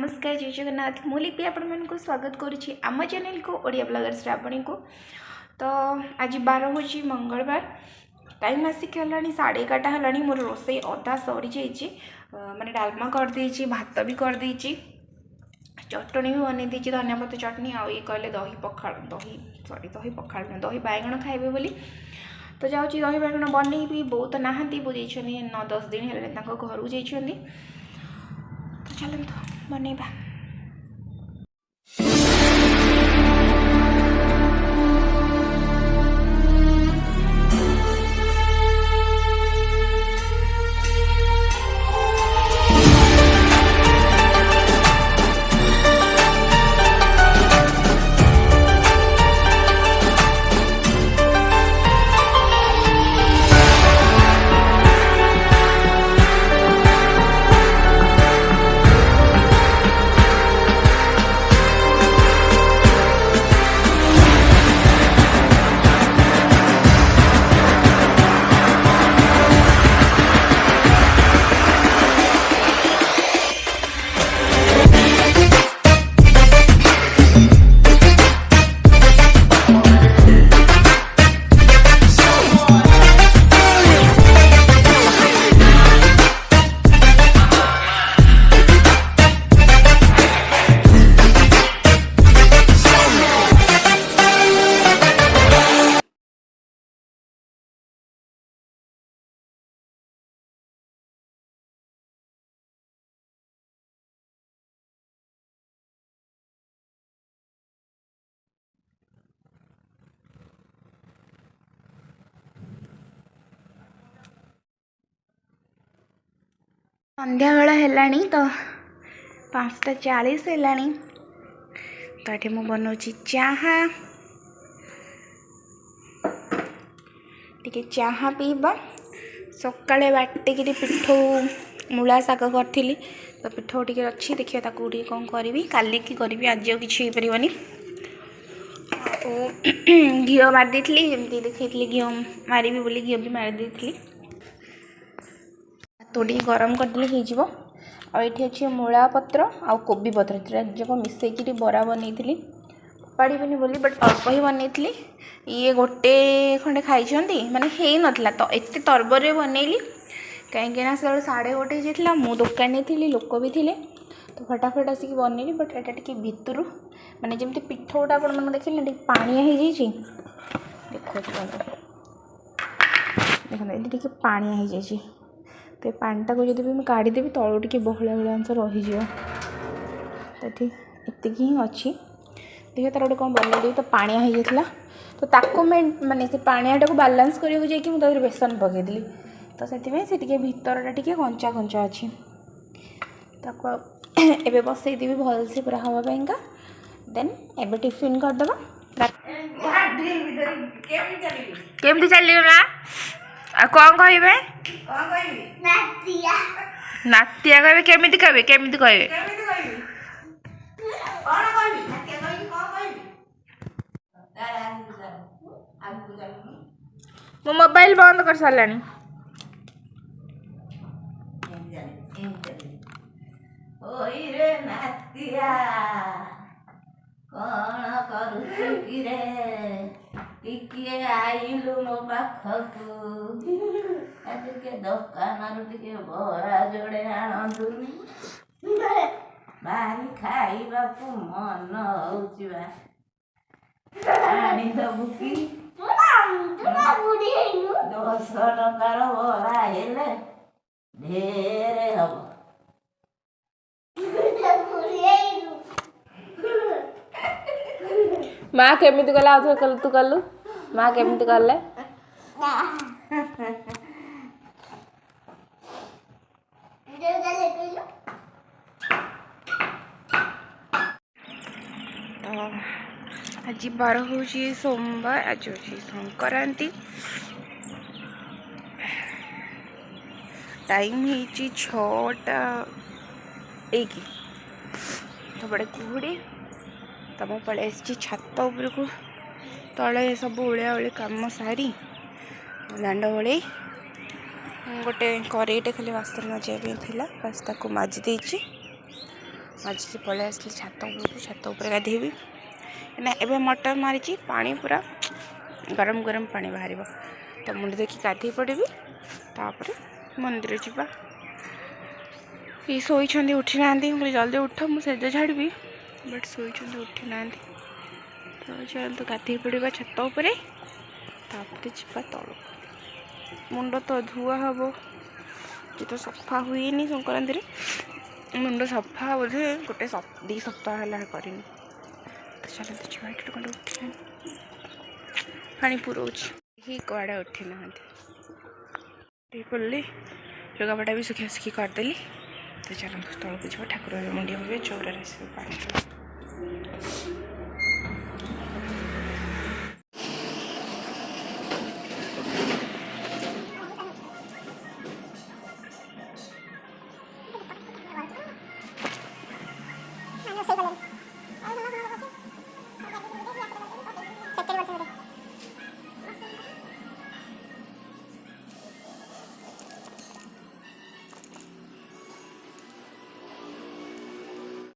नमस्कार जय जगन्नाथ मु लिपि आपण मानक स्वागत करुच्ची आम चैनल को ओडिया ब्लॉगर श्रावणी को। तो आज 12 हूँ मंगलवार टाइम आसिक है 11:30 है। मोर रोसई अधा सरी जाइए माने डालमा कर देइछि भात भी कर देइछि चटनी भी बन देइछि धनिया पत्ता चटनी आ ये कहले दही पखाल दही पखाल दही बाइगण खाइबे बोली। तो जाऊँगी दही बाइगण बनईबी बहुत नहांती बो 9-10 दिन है घर को जाइछन्ती। तो चलते बनइबा। संध्या बेला है तो 5:40 है। तो ये मुझे बनाऊँगी चाहा टी चाहा पीबा सकाଳେ बाटिकी पिठो मूला शाग करी तो पिठो टी अच्छी देखिए ताकू कौन करी काली की करी आज किसी हो पारनी। घी मारी जमी देखी घी मारि बोली घी भी मारी तो गरम करदे हो। ये अच्छे मूला पत्र आ कोबी पत्र जब मिसेक बरा बनई पाड़बनी बोली बट अल्प ही बनई। ये गोटे खंडे खाई माने है नाला तो एत तरबर बनइली कहीं 1:30 जाता मु दुकान थी लोक भी थे तो फटाफट आसिक बनइली। बट एटा टी भितर माने जमी पिठोटा आप देखिए पानिया हो देखो देखते टे पानिया हो जाए तो पानीटा को जब भी काढ़ीदेवी तलू टे बहला भाया अंश रही तो ये ही अच्छी देखिए तार गोटे कौन बनई तो पानिया हो जाता तो ताको मैं माने से पानियाटा को बालांस करने जाकि बेसन पकईदी तो से भितरटा टे कंचा कंचा अच्छी ताको एबे बसईदेवी भलसे पूरा हवापाइंका देन एबे टिफिन करदबा केमती चलना आ कौन कहे नातिया कहे केमिति कहे केमिति कहे मो मोबाइल बंद कर सारानी। कौन करुची रे टिके आइलु मो पाखकु आज के दुकान टिके बरा जोड़े आणंतुनी भारी खाइबा को मन होउची बा आनी दबु की 10 टकार बरा हेले ढेरे हबो माँ केमिति गला आउथरे कल तू कलु माँ केमिति गले आज 12 हूँ सोमवार आज हूँ संक्रांति टाइम है 6टा 1 तो बड़े कुहुड़ी तो मैं पलि छात उपर को तले सब ओलिया ओली कम सारी दांड ओल गोटे करेईटे खाली बासन मजाइबा बस ताको माजी देछि आज पलि आसली छात उपर गाधेबी ना एवं मटर मारी पानी पूरा गरम गरम पानी बाहर तो मुंड देखिए गाधे पड़ी तापर मंदिर जावा ये शोई उठी ना जल्दी उठ मुझे झाड़ी बट शोई उठी ना तो चलते गाधे पड़ा छात उपर जा तल मुंड तो धुआ हम ये तो सफा हुए संक्रांति मुंड सफा बोधे गोटे 2 सप्ताह है कर चलते छुआ खंड उठी पानी पुरोच ही कड़े उठी ना पड़े लुगापटा भी सुखा सुखी करदेली तो चलते तौक जा ठाकुर मुंडिया हुए चौरार पानी